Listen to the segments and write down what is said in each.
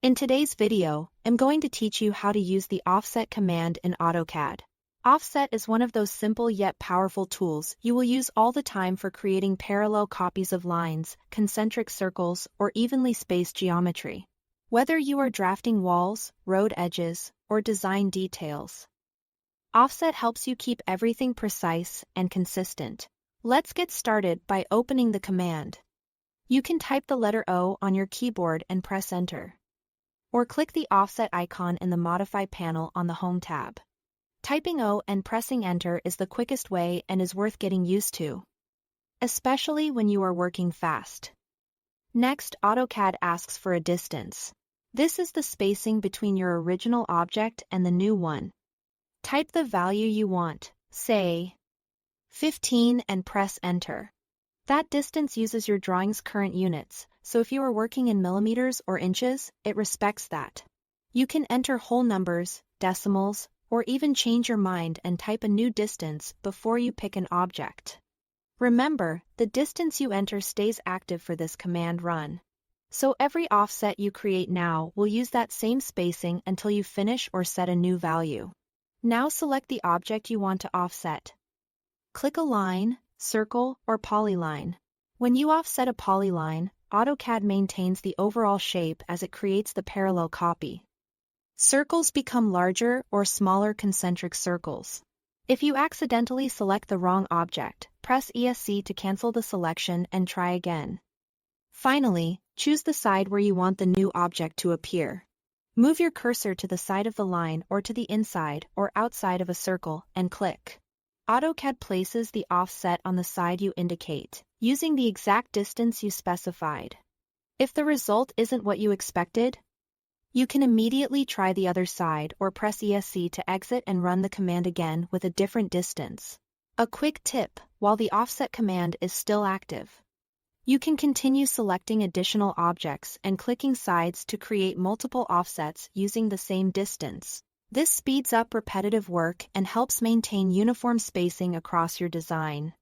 In today's video, I'm going to teach you how to use the Offset command in AutoCAD. Offset is one of those simple yet powerful tools you will use all the time for creating parallel copies of lines, concentric circles, or evenly spaced geometry. Whether you are drafting walls, road edges, or design details, Offset helps you keep everything precise and consistent. Let's get started by opening the command. You can type the letter O on your keyboard and press Enter. Or click the Offset icon in the Modify panel on the Home tab. Typing O and pressing Enter is the quickest way and is worth getting used to, especially when you are working fast. Next, AutoCAD asks for a distance. This is the spacing between your original object and the new one. Type the value you want, say 15, and press Enter. That distance uses your drawing's current units, so if you are working in millimeters or inches, it respects that. You can enter whole numbers, decimals, or even change your mind and type a new distance before you pick an object. Remember, the distance you enter stays active for this command run. So every offset you create now will use that same spacing until you finish or set a new value. Now select the object you want to offset. Click a line, circle, or polyline. When you offset a polyline, AutoCAD maintains the overall shape as it creates the parallel copy. Circles become larger or smaller concentric circles. If you accidentally select the wrong object, press ESC to cancel the selection and try again. Finally, choose the side where you want the new object to appear. Move your cursor to the side of the line or to the inside or outside of a circle and click. AutoCAD places the offset on the side you indicate, using the exact distance you specified. If the result isn't what you expected, you can immediately try the other side or press ESC to exit and run the command again with a different distance. A quick tip: while the offset command is still active, you can continue selecting additional objects and clicking sides to create multiple offsets using the same distance. This speeds up repetitive work and helps maintain uniform spacing across your design.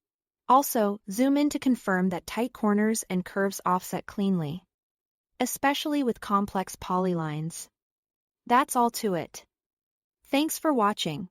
Also, zoom in to confirm that tight corners and curves offset cleanly, especially with complex polylines. That's all to it. Thanks for watching.